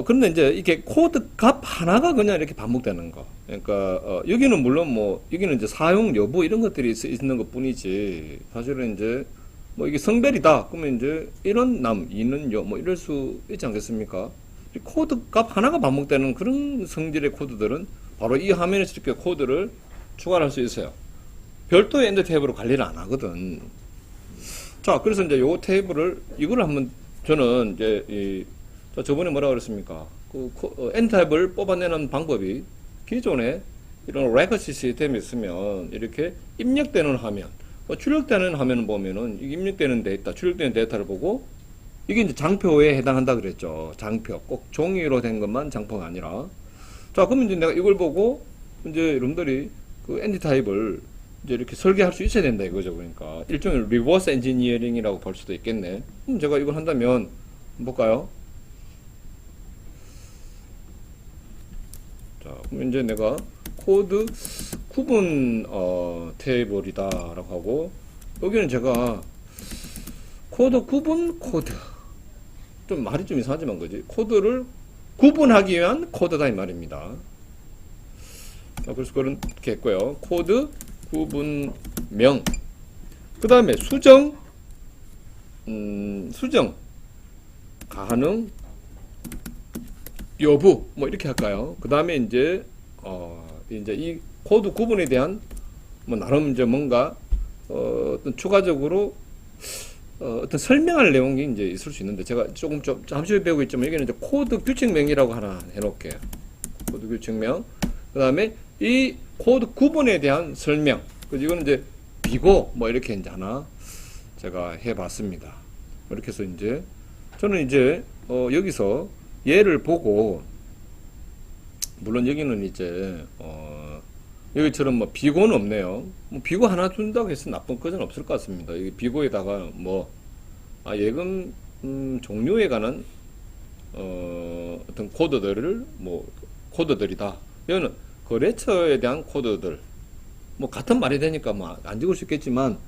그런데 이제 이게 코드 값 하나가 그냥 이렇게 반복되는 거. 그러니까, 여기는 물론 뭐, 여기는 이제 사용 여부 이런 것들이 있는 것 뿐이지. 사실은 이제, 뭐 이게 성별이다. 그러면 이제, 이런 남, 이는 여, 뭐 이럴 수 있지 않겠습니까? 이 코드 값 하나가 반복되는 그런 성질의 코드들은 바로 이 화면에서 이렇게 코드를 추가할 수 있어요. 별도의 엔드 탭으로 관리를 안 하거든. 자, 그래서 이제 요 테이블을, 이걸 한번, 저는 이제, 저번에 뭐라 그랬습니까? 엔타입을 뽑아내는 방법이 기존에 이런 레거시 시스템이 있으면 이렇게 입력되는 화면, 출력되는 화면을 보면은 입력되는 데이터, 출력되는 데이터를 보고 이게 이제 장표에 해당한다 그랬죠. 장표. 꼭 종이로 된 것만 장표가 아니라. 자, 그러면 이제 내가 이걸 보고 이제 여러분들이 그 엔티 타입을 이제 이렇게 설계할 수 있어야 된다 이거죠. 그러니까 일종의 리버스 엔지니어링이라고 볼 수도 있겠네. 그럼 제가 이걸 한다면 볼까요? 자, 그럼 이제 내가 코드 구분 테이블이다 라고 하고 여기는 제가 코드 구분 코드 좀 말이 좀 이상하지만 그지 코드를 구분하기 위한 코드다 이 말입니다. 자, 그래서 그렇게 했고요. 코드 구분명 그 다음에 수정 가능 여부 뭐 이렇게 할까요? 그 다음에 이제 이 코드 구분에 대한 뭐 나름 이제 뭔가 어떤 추가적으로 어떤 설명할 내용이 이제 있을 수 있는데 제가 조금 잠시 후에 배우고 있지만 여기는 이제 코드 규칙명이라고 하나 해놓을게요. 코드 규칙명. 그 다음에 이 코드 구분에 대한 설명. 그래서 이거는 이제 비고 뭐 이렇게 이제 하나 제가 해봤습니다. 이렇게 해서 이제 저는 이제 여기서 얘를 보고 물론 여기는 이제 여기처럼 뭐 비고는 없네요. 뭐 비고 하나 준다고 해서 나쁜 것은 없을 것 같습니다. 이 비고에다가 뭐 예금 종류에 관한 어떤 코드들을 뭐 코드들이다. 여기는 거래처에 대한 코드들 뭐 같은 말이 되니까 뭐 안 적을 수 있겠지만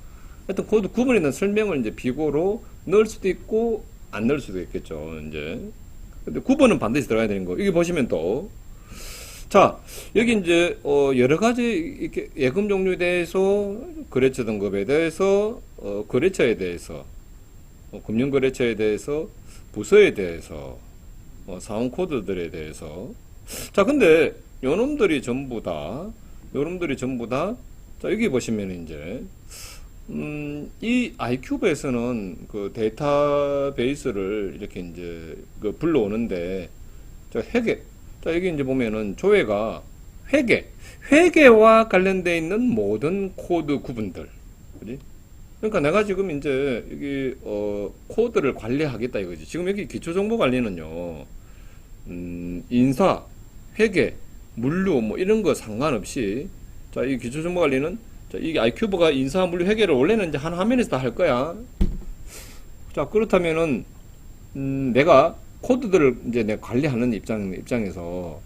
하여튼 코드 구분에 대한 설명을 이제 비고로 넣을 수도 있고 안 넣을 수도 있겠죠. 이제 근데 9번은 반드시 들어가야 되는 거. 여기 보시면 또, 자, 여기 이제, 여러 가지, 이렇게 예금 종류에 대해서, 거래처 등급에 대해서, 거래처에 대해서, 금융거래처에 대해서, 부서에 대해서, 사원 코드들에 대해서. 자, 근데, 요놈들이 전부 다, 자, 여기 보시면 이제, 이 i큐브에서는 그 데이터베이스를 이렇게 이제 그 불러오는데, 자, 회계. 자, 여기 이제 보면은 조회가 회계와 관련되어 있는 모든 코드 구분들. 그지? 그러니까 내가 지금 이제 여기, 코드를 관리하겠다 이거지. 지금 여기 기초정보 관리는요, 인사, 회계, 물류 뭐 이런 거 상관없이, 자, 이 기초정보 관리는, 자, 이게 i큐브가 인사, 물류, 회계를 원래는 이제 한 화면에서 다 할 거야. 자, 그렇다면은, 내가 코드들을 이제 내가 관리하는 입장에서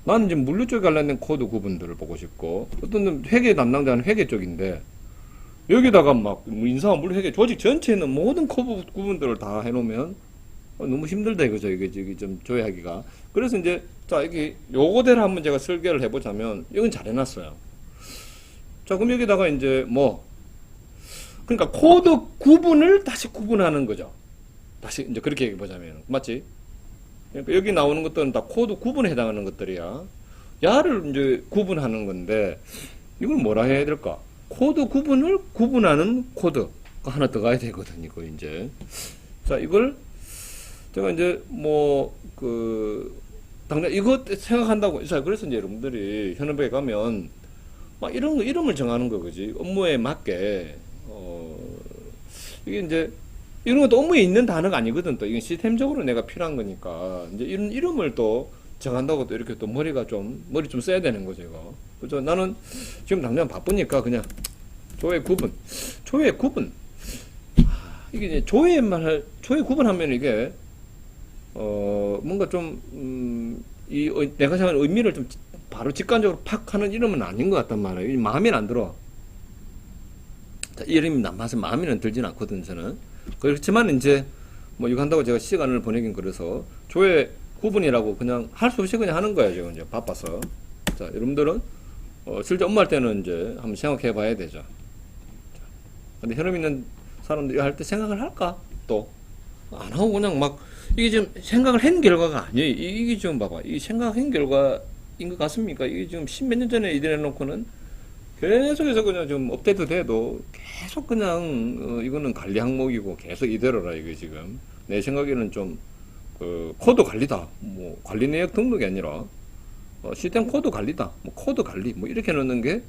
나는 이제 물류 쪽에 관련된 코드 구분들을 보고 싶고, 어떤 회계 담당자는 회계 쪽인데, 여기다가 막 인사와 물류, 회계, 조직 전체에 있는 모든 코드 구분들을 다 해놓으면 너무 힘들다 이거죠. 이게 좀 조회하기가. 그래서 이제, 자, 여기 요거대로 한번 제가 설계를 해보자면, 이건 잘 해놨어요. 자, 그럼 여기다가 이제 그러니까 코드 구분을 다시 구분하는 거죠. 다시 이제 그렇게 얘기해보자면. 맞지? 그러니까 여기 나오는 것들은 다 코드 구분에 해당하는 것들이야. 야를 이제 구분하는 건데, 이걸 뭐라 해야 될까? 코드 구분을 구분하는 코드가 하나 들어가야 되거든, 이거 이제. 자, 이걸 제가 이제 당장 이거 생각한다고. 자, 그래서 이제 여러분들이 현업에 가면 막 이런 거 이름을 정하는 거, 그지? 업무에 맞게, 이게 이제, 이런 것도 업무에 있는 단어가 아니거든, 또. 이건 시스템적으로 내가 필요한 거니까. 이제 이런 이름을 또 정한다고 또 이렇게 또 머리 좀 써야 되는 거죠, 이거. 그죠? 나는 지금 당장 바쁘니까 그냥 조회 구분. 이게 이제 조회 구분하면 이게, 뭔가 좀, 내가 생각하는 의미를 좀 바로 직관적으로 팍 하는 이름은 아닌 것 같단 말이에요. 마음에 안 들어. 자, 이 이름이 마음에는 들진 않거든, 저는. 그렇지만 이제 이거 한다고 제가 시간을 보내긴 그래서 조회 구분이라고 그냥 할 수 없이 그냥 하는 거예요, 지금 이제 바빠서. 자, 여러분들은 실제 업무할 때는 이제 한번 생각해 봐야 되죠. 자, 근데 현업 있는 사람들이 할 때 생각을 할까? 또 안 하고 그냥 막 이게 지금 생각을 한 결과가 아니에요. 이게 지금 봐봐, 이 생각한 결과인 것 같습니까? 이게 지금 십몇 년 전에 이래 놓고는 계속해서 그냥 좀 업데이트 돼도 계속 그냥, 이거는 관리 항목이고 계속 이대로라, 이거 지금. 내 생각에는 좀, 코드 관리다. 관리 내역 등록이 아니라, 시스템 코드 관리다. 코드 관리. 이렇게 넣는 게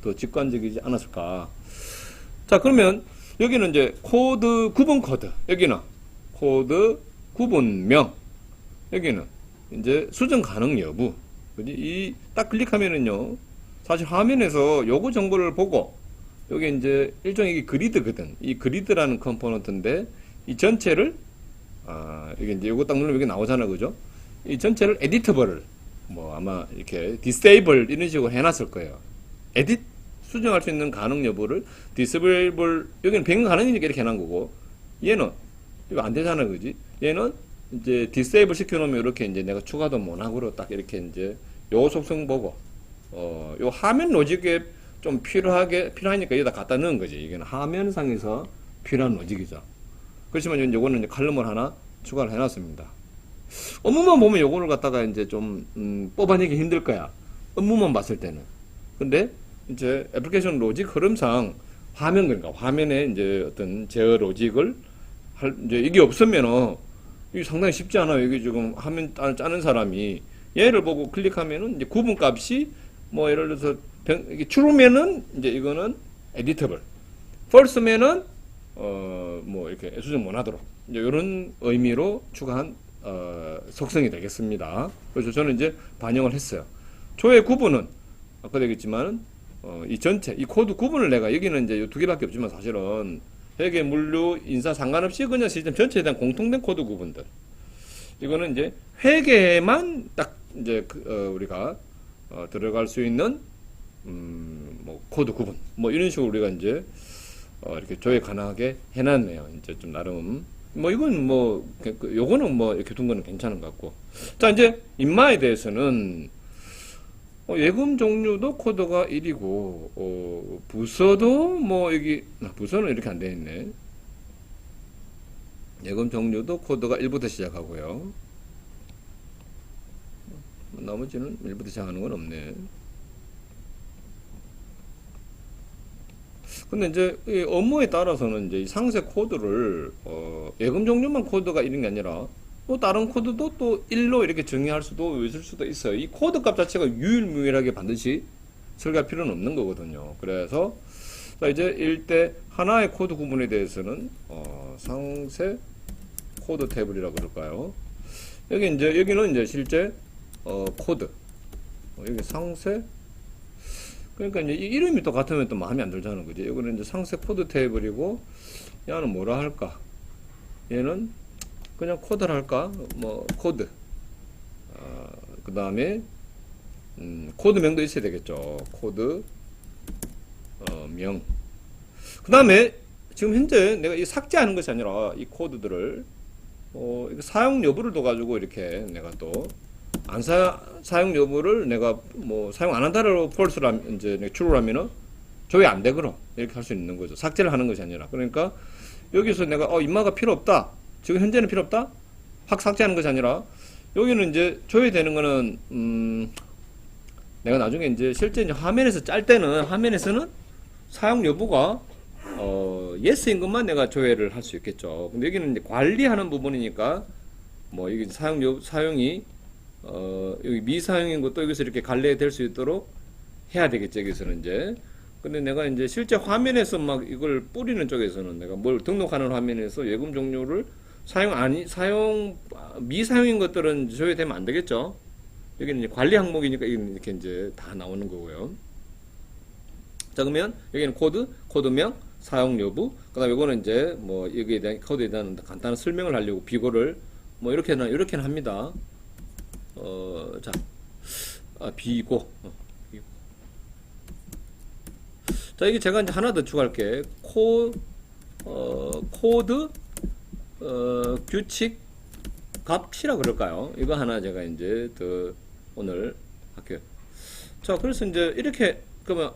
더 직관적이지 않았을까. 자, 그러면 여기는 이제 코드 구분 코드. 여기는 코드 구분명. 여기는 이제 수정 가능 여부. 그지? 딱 클릭하면은요, 사실 화면에서 요거 정보를 보고, 여기 이제 일종의 그리드거든. 이 그리드라는 컴포넌트인데, 이 전체를, 이게 이제 요거 딱 누르면 여기 나오잖아, 그죠? 이 전체를 에디터블을, 아마 이렇게 디세이블 이런 식으로 해놨을 거예요. 에딧, 수정할 수 있는 가능 여부를 디세이블, 여기는 변경 가능이니까 이렇게 해놓은 거고, 얘는, 이거 안 되잖아, 그지? 얘는 이제 디세이블 시켜놓으면 이렇게 이제 내가 추가도 모나으로 딱 이렇게 이제 요 속성 보고, 요 화면 로직에 좀 필요하니까 여기다 갖다 넣은 거지. 이게 화면상에서 필요한 로직이죠. 그렇지만 요거는 이제 칼럼을 하나 추가를 해놨습니다. 업무만 보면 요거를 갖다가 이제 좀, 뽑아내기 힘들 거야. 업무만 봤을 때는. 근데 이제 애플리케이션 로직 흐름상 그러니까 화면에 이제 어떤 제어 로직을 이제 이게 없으면은 이게 상당히 쉽지 않아요. 여기 지금 화면 짜는 사람이 얘를 보고 클릭하면은 이제 구분 값이 예를 들어서 이게 true면은 이제 이거는 editable, false면은 이렇게 수정 못하도록 이제 이런 의미로 추가한 속성이 되겠습니다. 그래서 저는 이제 반영을 했어요. 조회 구분은 아까도 얘기했지만 이 전체 이 코드 구분을 내가 여기는 이제 두 개밖에 없지만 사실은 회계, 물류, 인사 상관없이 그냥 시스템 전체에 대한 공통된 코드 구분들. 이거는 이제 회계만 딱 이제 우리가 들어갈 수 있는 코드 구분 이런 식으로 우리가 이제 이렇게 조회 가능하게 해놨네요. 이제 좀 나름 뭐 이건 뭐 요거는 뭐 이렇게 둔 거는 괜찮은 것 같고. 자, 이제 인마에 대해서는 예금 종류도 코드가 1이고 부서도 뭐 여기 부서는 이렇게 안 되어 있네. 예금 종류도 코드가 1부터 시작하고요. 나머지는 1부터 시작하는 건 없네. 근데 이제 이 업무에 따라서는 이제 이 상세 코드를 예금 종류만 코드가 1인 게 아니라 또 다른 코드도 또 1로 이렇게 정의할 수도 있을 수도 있어요. 이 코드 값 자체가 유일무이하게 반드시 설계할 필요는 없는 거거든요. 그래서 자, 이제 1대 하나의 코드 구분에 대해서는 상세 코드 테이블이라고 그럴까요? 여기는 이제 실제 코드 여기 상세, 그러니까 이제 이 이름이 또 같으면 또 마음에 안 들자는 거지. 이거는 이제 상세 코드 테이블이고, 얘는 뭐라 할까? 얘는 그냥 코드를 할까? 뭐 코드. 그 다음에 코드명도 있어야 되겠죠. 코드 명. 그 다음에 지금 현재 내가 이 삭제하는 것이 아니라 이 코드들을 사용 여부를 둬 가지고 이렇게 내가 또 안 사용 여부를 내가 뭐 사용 안 한다로 폴스를 이제 true를 하면은 조회 안 되거라 이렇게 할 수 있는 거죠. 삭제를 하는 것이 아니라. 그러니까 여기서 내가 인마가 필요 없다, 지금 현재는 필요 없다, 확 삭제하는 것이 아니라 여기는 이제 조회되는 거는 내가 나중에 이제 실제 이제 화면에서 짤 때는 화면에서는 사용 여부가 yes인 것만 내가 조회를 할 수 있겠죠. 근데 여기는 이제 관리하는 부분이니까 뭐 여기 사용이 여기 미사용인 것도 여기서 이렇게 관리될 수 있도록 해야 되겠죠. 여기서는 이제. 근데 내가 이제 실제 화면에서 막 이걸 뿌리는 쪽에서는 내가 뭘 등록하는 화면에서 예금 종류를 미사용인 것들은 조회되면 안 되겠죠. 여기는 이제 관리 항목이니까 이렇게 이제 다 나오는 거고요. 자, 그러면 여기는 코드명, 사용 여부, 그 다음에 이거는 이제 뭐 여기에 대한 코드에 대한 간단한 설명을 하려고 비고를 뭐 이렇게는 합니다. 자, 비고. 자, 이게 제가 이제 하나 더 추가할게. 코드, 규칙, 값이라 그럴까요? 이거 하나 제가 이제 더 오늘 할게요. 자, 그래서 이제 이렇게, 그러면,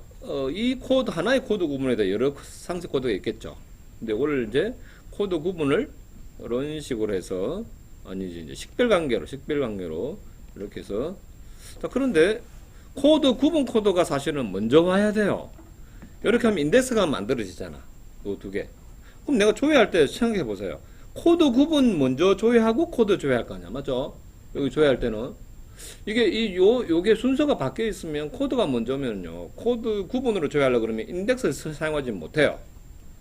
이 코드, 하나의 코드 구분에 대해 여러 상세 코드가 있겠죠. 근데 이걸 이제 코드 구분을 이런 식으로 해서, 아니지, 이제 식별 관계로 이렇게 해서. 자, 그런데 코드 구분 코드가 사실은 먼저 와야 돼요. 이렇게 하면 인덱스가 만들어지잖아. 이 두 개. 그럼 내가 조회할 때 생각해 보세요. 코드 구분 먼저 조회하고 코드 조회할 거 아니야. 맞죠? 여기 조회할 때는. 요게 순서가 바뀌어 있으면 코드가 먼저면요. 코드 구분으로 조회하려고 그러면 인덱스를 사용하지 못해요.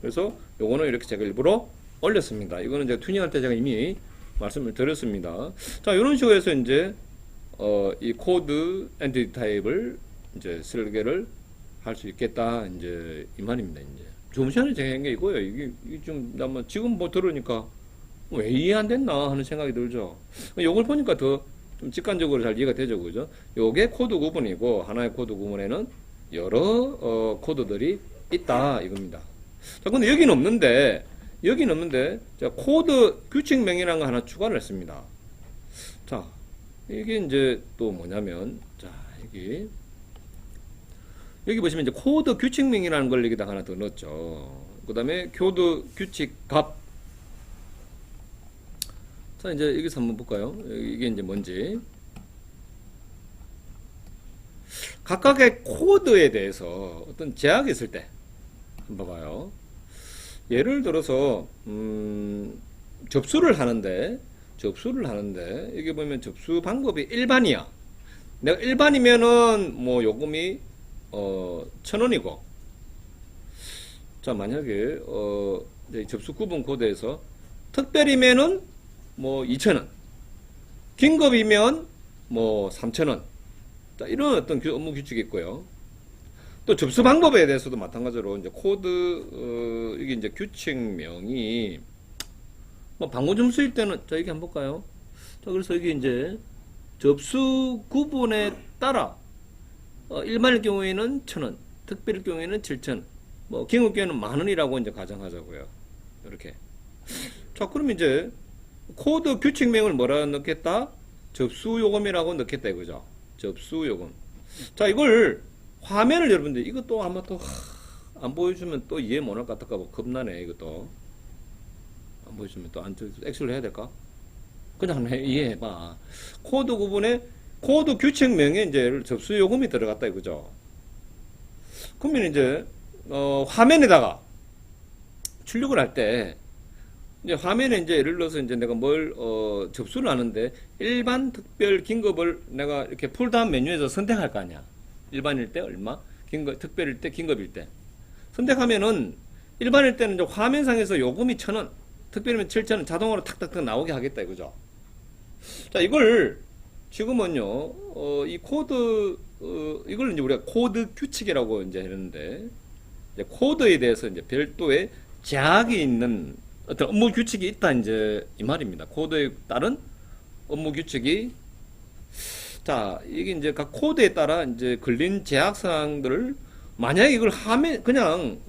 그래서 요거는 이렇게 제가 일부러 올렸습니다. 이거는 제가 튜닝할 때 제가 이미 말씀을 드렸습니다. 자, 이런 식으로 해서 이제, 이 코드 엔티티 타입을 이제 설계를 할 수 있겠다. 이제 이 말입니다. 이제 좀 전에 제가 한 게 이거예요. 이게 좀 아마 지금 뭐 들으니까 왜 이해 안 됐나 하는 생각이 들죠. 요걸 보니까 더 좀 직관적으로 잘 이해가 되죠, 그죠? 요게 코드 구분이고 하나의 코드 구분에는 여러 코드들이 있다 이겁니다. 자, 근데 여기는 없는데 자, 코드 규칙명이라는 거 하나 추가를 했습니다. 자, 이게 이제 또 뭐냐면, 자, 여기 보시면 이제 코드 규칙명이라는 걸 여기다 하나 더 넣었죠. 그 다음에 코드 규칙 값. 자, 이제 여기서 한번 볼까요? 이게 이제 뭔지. 각각의 코드에 대해서 어떤 제약이 있을 때 한번 봐봐요. 예를 들어서 접수를 하는데 여기 보면 접수 방법이 일반이야. 내가 일반이면은 뭐 요금이 1,000원이고, 자, 만약에 접수 구분 코드에서 특별이면은 뭐 2,000원, 긴급이면 뭐 3,000원. 자, 이런 어떤 업무 규칙이 있고요. 또 접수 방법에 대해서도 마찬가지로 이제 코드 이게 이제 규칙명이 뭐 방문 점수일 때는, 자, 이게 한번 볼까요? 자, 그래서 이게 이제 접수 구분에 따라 일반일 경우에는 1,000원, 특별일 경우에는 7,000원, 뭐 긴급 경우에는 10,000원이라고 이제 가정하자고요. 이렇게. 자, 자, 그럼 이제 코드 규칙명을 뭐라 넣겠다? 접수 요금이라고 넣겠다 이거죠. 접수 요금. 자, 이걸 화면을 여러분들 이것도 아마 또 안 보여주면 또 이해 못할 것 같을까 봐 겁나네. 이것도 안 보여주면 또 안 엑셀로 해야 될까? 그냥 이해해봐. 코드 구분에 코드 규칙명에 이제 접수 요금이 들어갔다 이거죠. 그러면 이제 화면에다가 출력을 할 때 이제 화면에 이제 예를 들어서 이제 내가 뭘 접수를 하는데 일반, 특별, 긴급을 내가 이렇게 풀다운 메뉴에서 선택할 거 아니야. 일반일 때 얼마, 긴급, 특별일 때, 긴급일 때 선택하면은 일반일 때는 이제 화면상에서 요금이 1,000원, 특별이면 7,000원 자동으로 탁탁탁 나오게 하겠다 이거죠. 자, 이걸 지금은요 이 코드 이걸 이제 우리가 코드 규칙이라고 이제 했는데 이제 코드에 대해서 이제 별도의 제약이 있는 어떤 업무 규칙이 있다 이제 이 말입니다. 코드에 따른 업무 규칙이 자 이게 이제 각 코드에 따라 이제 걸린 제약 사항들을 만약에 이걸 하면 그냥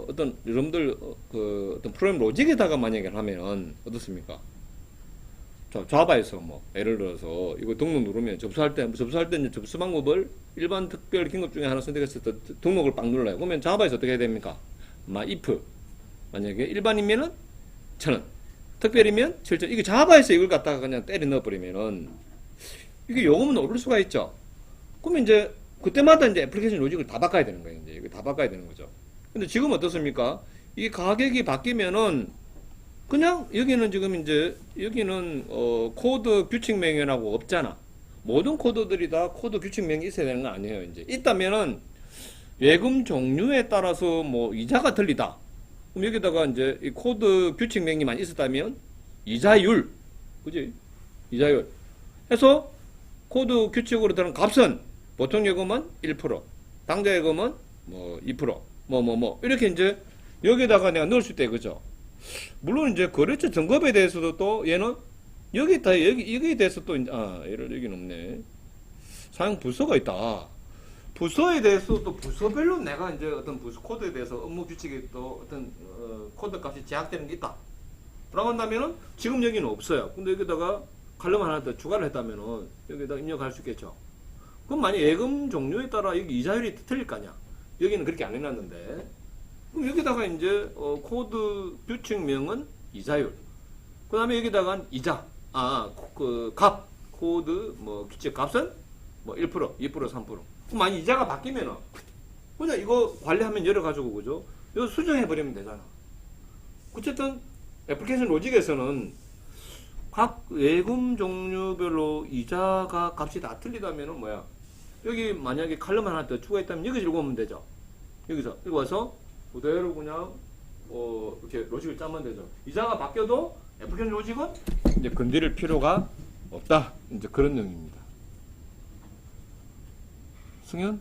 어떤 여러분들 그 어떤 프로그램 로직에다가 만약에 하면 어떻습니까? 자, 자바에서 뭐 예를 들어서 이거 등록 누르면 접수할 때 이제 접수 방법을 일반, 특별, 긴급 중에 하나 선택했을 때 등록을 빡 눌러요. 그러면 자바에서 어떻게 해야 됩니까? if 만약에 일반이면은 1,000원, 특별이면 7,000원. 이게 자바에서 이걸 갖다가 그냥 때려 넣어버리면은 이게 요금은 오를 수가 있죠. 그러면 이제 그때마다 이제 애플리케이션 로직을 다 바꿔야 되는 거예요. 이제 이거 다 바꿔야 되는 거죠. 근데 지금 어떻습니까? 이 가격이 바뀌면은 그냥 여기는 지금 이제 여기는 코드 규칙명이라고 없잖아. 모든 코드들이 다 코드 규칙명이 있어야 되는 거 아니에요. 이제 있다면은 예금 종류에 따라서 뭐 이자가 틀리다. 그럼 여기다가 이제 이 코드 규칙명이만 있었다면 이자율, 그지? 이자율 해서 코드 규칙으로 들은 값은 보통 예금은 1%, 당좌 예금은 뭐 2%, 뭐 이렇게 이제 여기다가 내가 넣을 수 있다 이거죠. 물론 이제 거래처 등급에 대해서도 또 얘는 여기에 대해서 또 얘를 여기는 없네. 사용 부서가 있다. 부서에 대해서 또 부서별로 내가 이제 어떤 부서 코드에 대해서 업무 규칙이 또 어떤 코드 값이 제약되는 게 있다. 라고 한다면은 지금 여기는 없어요. 근데 여기다가 칼럼 하나 더 추가를 했다면은 여기다 입력할 수 있겠죠. 그럼 만약 예금 종류에 따라 여기 이자율이 틀릴 거 아니야. 여기는 그렇게 안 해놨는데. 그럼 여기다가 이제 코드 규칙명은 이자율. 그 다음에 여기다가 이자, 그 값, 코드 뭐 규칙 값은 뭐 1%, 2%, 3%. 그럼 만약 이자가 바뀌면은 그냥 이거 관리하면 열어가지고 그죠? 이거 수정해버리면 되잖아. 어쨌든 애플리케이션 로직에서는 각 예금 종류별로 이자가 값이 다 틀리다면은 뭐야? 여기 만약에 칼럼 하나 더 추가했다면 여기서 읽어보면 되죠. 여기서 여기 와서 그대로 그냥 이렇게 로직을 짜면 되죠. 이자가 바뀌어도 애플리케이션 로직은 이제 건드릴 필요가 없다. 이제 그런 내용입니다. 승현?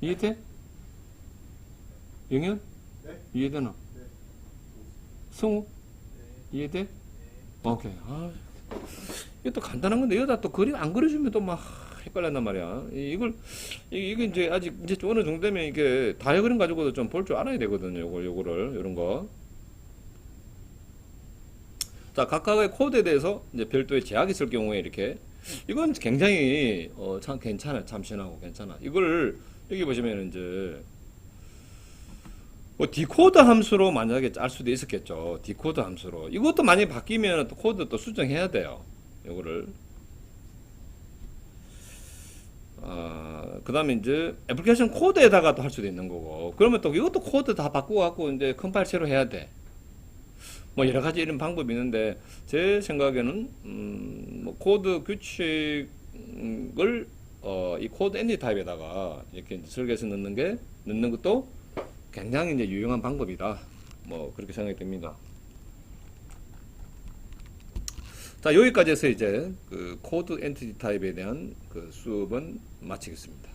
이해돼? 영현? 네? 이해되나? 네. 성우? 네. 이해돼? 오케이. 이것도 간단한 건데 여기다 또 그림 안 그려주면 또 막 헷갈린단 말이야. 이게 이제 아직 이제 어느 정도 되면 이게 다이어그램 가지고도 좀 볼 줄 알아야 되거든요. 요거를 이런 거. 자, 각각의 코드에 대해서 이제 별도의 제약이 있을 경우에 이렇게 이건 굉장히 참 괜찮아, 참신하고 괜찮아. 이걸 여기 보시면 이제 뭐 디코드 함수로 만약에 짤 수도 있었겠죠. 디코드 함수로. 이것도 많이 바뀌면 또 코드 또 수정해야 돼요. 요거를. 그 다음에 이제 애플리케이션 코드에다가도 할 수도 있는 거고. 그러면 또 이것도 코드 다 바꾸고 갖고 이제 컴파일 새로 해야 돼. 뭐 여러 가지 이런 방법이 있는데 제 생각에는 뭐 코드 규칙을 이 코드 엔티 타입에다가 이렇게 이제 설계해서 넣는 것도 굉장히 이제 유용한 방법이다. 뭐 그렇게 생각이 됩니다. 자, 여기까지 해서 이제 그 코드 엔티티 타입에 대한 그 수업은 마치겠습니다.